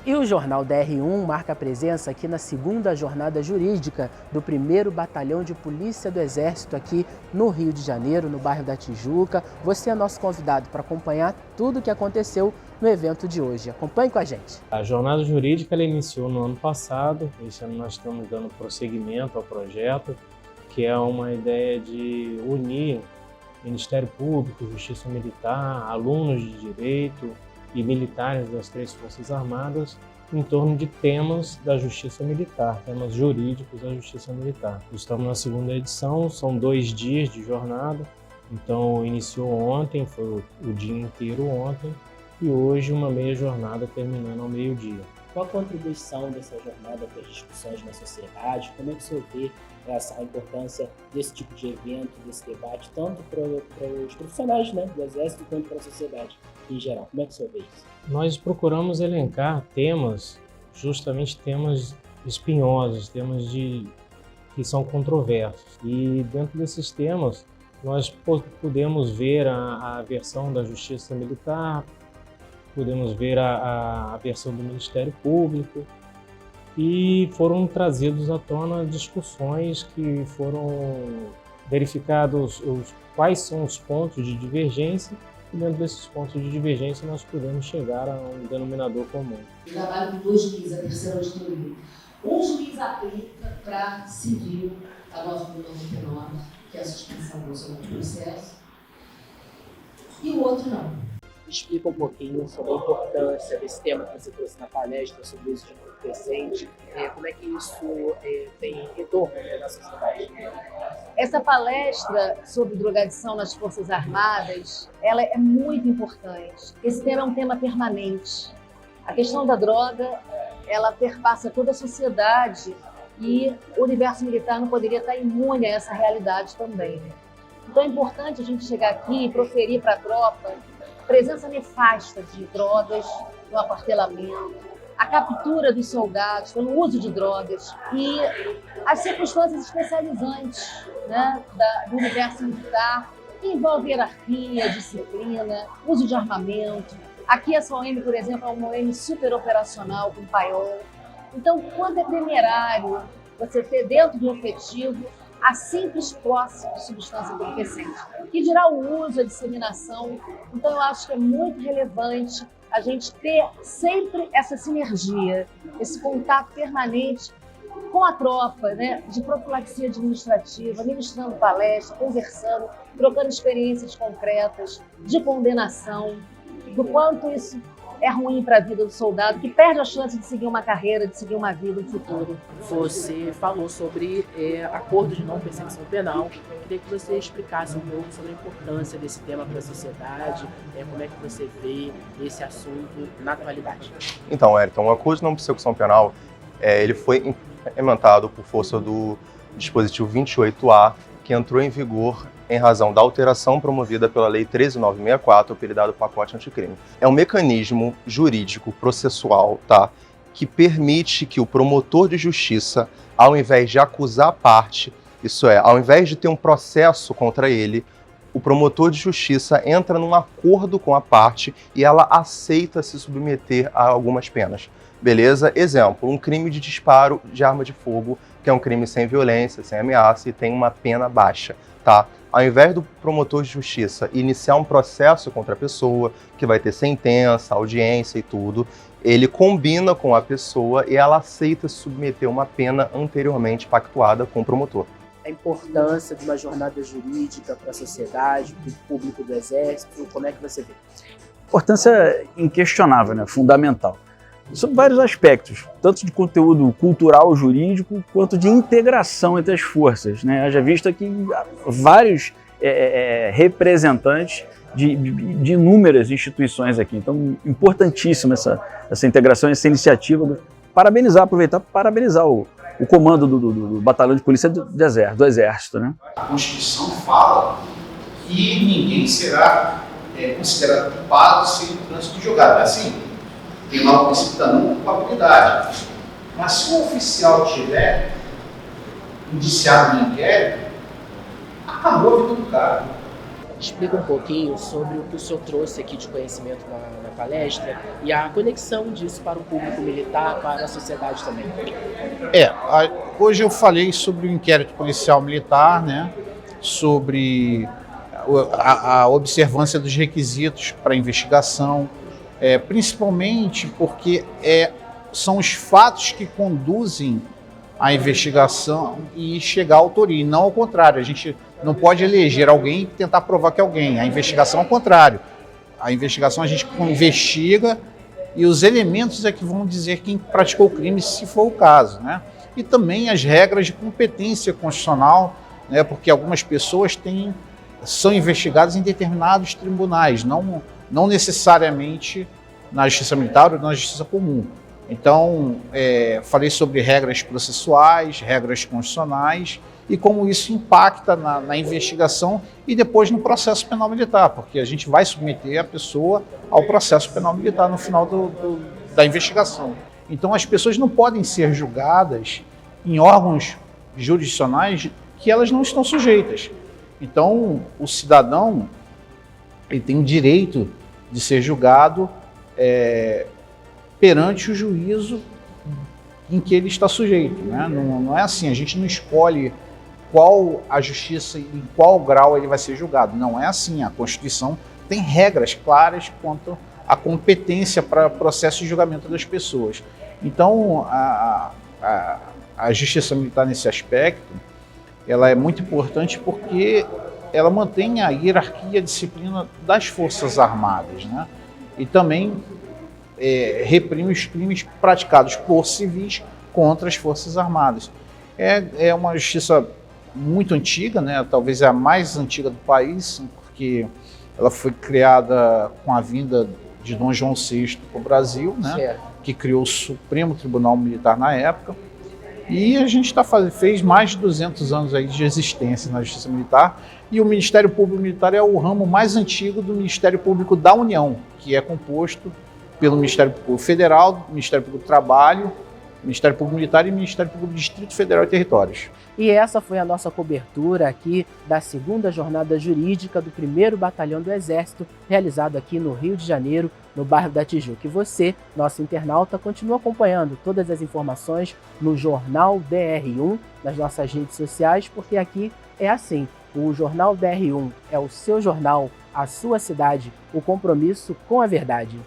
E o Jornal DR1 marca a presença aqui na segunda jornada jurídica do 1º Batalhão de Polícia do Exército aqui no Rio de Janeiro, no bairro da Tijuca. Você é nosso convidado para acompanhar tudo o que aconteceu no evento de hoje. Acompanhe com a gente. A jornada jurídica ela iniciou no ano passado. Esse ano nós estamos dando prosseguimento ao projeto, que é uma ideia de unir Ministério Público, Justiça Militar, alunos de Direito e militares das 3 Forças Armadas em torno de temas da Justiça Militar, temas jurídicos da Justiça Militar. Estamos na segunda edição, são 2 dias de jornada, então iniciou ontem, foi o dia inteiro ontem, e hoje uma meia jornada terminando ao meio-dia. Qual a contribuição dessa jornada para as discussões na sociedade? Como é que o senhor vê a importância desse tipo de evento, desse debate, tanto para os profissionais, né, do Exército quanto para a sociedade em geral? Como é que o senhor vê isso? Nós procuramos elencar temas, justamente temas espinhosos, temas que são controversos. E dentro desses temas, nós podemos ver a versão da Justiça Militar, podemos ver a versão do Ministério Público, e foram trazidos à tona discussões que foram verificados quais são os pontos de divergência, e dentro desses pontos de divergência nós podemos chegar a um denominador comum. O trabalho de 2 juízes, a terceira auditoria. Um juiz aplica para civil a 9.099, que é a suspensão do processo, e o outro não. Explica um pouquinho sobre a importância desse tema que você trouxe na palestra sobre o uso de entorpecente, como é que isso tem retorno na sociedade. Essa palestra sobre drogadição nas Forças Armadas, ela é muito importante. Esse tema é um tema permanente. A questão da droga, ela perpassa toda a sociedade e o universo militar não poderia estar imune a essa realidade também. Então é importante a gente chegar aqui e proferir para a tropa a presença nefasta de drogas no aquartelamento, a captura dos soldados pelo uso de drogas e as circunstâncias especializantes, né, do universo militar, que envolve hierarquia, disciplina, uso de armamento. Aqui a SOM, por exemplo, é uma OM super operacional com paiol. Então, quanto é temerário você ter dentro do efetivo a simples posse de substância entorpecente, que dirá o uso, a disseminação. Então, eu acho que é muito relevante a gente ter sempre essa sinergia, esse contato permanente com a tropa, né, de profilaxia administrativa, ministrando palestra, conversando, trocando experiências concretas de condenação, do quanto isso é ruim para a vida do soldado, que perde a chance de seguir uma carreira, de seguir uma vida no futuro. Você falou sobre acordo de não perseguição penal. Queria que você explicasse um pouco sobre a importância desse tema para a sociedade, como é que você vê esse assunto na atualidade. Então, Ayrton, o acordo de não persecução penal, ele foi implementado por força do dispositivo 28A, que entrou em vigor em razão da alteração promovida pela Lei 13.964, apelidado Pacote Anticrime. É um mecanismo jurídico processual, tá, que permite que o promotor de justiça, ao invés de acusar a parte, isso é, ao invés de ter um processo contra ele, o promotor de justiça entra num acordo com a parte e ela aceita se submeter a algumas penas. Beleza? Exemplo, um crime de disparo de arma de fogo, que é um crime sem violência, sem ameaça e tem uma pena baixa, tá? Ao invés do promotor de justiça iniciar um processo contra a pessoa, que vai ter sentença, audiência e tudo, ele combina com a pessoa e ela aceita se submeter a uma pena anteriormente pactuada com o promotor. A importância de uma jornada jurídica para a sociedade, para o público do Exército, como é que você vê? Importância inquestionável, né? Fundamental. Sobre vários aspectos, tanto de conteúdo cultural, jurídico, quanto de integração entre as forças, né? Haja vista que vários representantes de inúmeras instituições aqui. Então, importantíssima essa integração, essa iniciativa. Aproveitar para parabenizar o comando do Batalhão de Polícia do Exército, né? A Constituição fala que ninguém será considerado culpado sem o trânsito julgado. É assim? Tem lá o princípio da não culpabilidade. Mas se o oficial tiver indiciado no inquérito, acabou a vida do cara. explica um pouquinho sobre o que o senhor trouxe aqui de conhecimento na palestra e a conexão disso para o público militar, para a sociedade também. Hoje eu falei sobre o inquérito policial militar, né, sobre a observância dos requisitos para investigação, principalmente porque são os fatos que conduzem à investigação e chegar à autoria, e não ao contrário. A gente não pode eleger alguém e tentar provar que é alguém. A investigação é o contrário. A investigação a gente investiga e os elementos é que vão dizer quem praticou o crime, se for o caso, né? E também as regras de competência constitucional, né? Porque algumas pessoas são investigadas em determinados tribunais, não necessariamente na justiça militar ou na justiça comum. Então, falei sobre regras processuais, regras constitucionais e como isso impacta na investigação e depois no processo penal militar, porque a gente vai submeter a pessoa ao processo penal militar no final da investigação. Então, as pessoas não podem ser julgadas em órgãos jurisdicionais que elas não estão sujeitas. Então, o cidadão ele tem o direito de ser julgado perante o juízo em que ele está sujeito, né? Não é assim, a gente não escolhe qual a justiça, em qual grau ele vai ser julgado. Não é assim, a Constituição tem regras claras quanto à competência para processo de julgamento das pessoas. Então, a justiça militar nesse aspecto, ela é muito importante porque ela mantém a hierarquia e a disciplina das Forças Armadas, né? E também reprime os crimes praticados por civis contra as Forças Armadas. É uma justiça muito antiga, né? Talvez é a mais antiga do país, porque ela foi criada com a vinda de Dom João VI para o Brasil, né? Que criou o Supremo Tribunal Militar na época. E a gente fez mais de 200 anos aí de existência na Justiça Militar, e o Ministério Público Militar é o ramo mais antigo do Ministério Público da União, que é composto pelo Ministério Público Federal, Ministério Público do Trabalho, Ministério Público Militar e Ministério Público do Distrito Federal e Territórios. E essa foi a nossa cobertura aqui da segunda jornada jurídica do 1º Batalhão do Exército, realizado aqui no Rio de Janeiro, no bairro da Tijuca. E você, nosso internauta, continua acompanhando todas as informações no Jornal DR1, nas nossas redes sociais, porque aqui é assim, o Jornal DR1 é o seu jornal, a sua cidade, o compromisso com a verdade.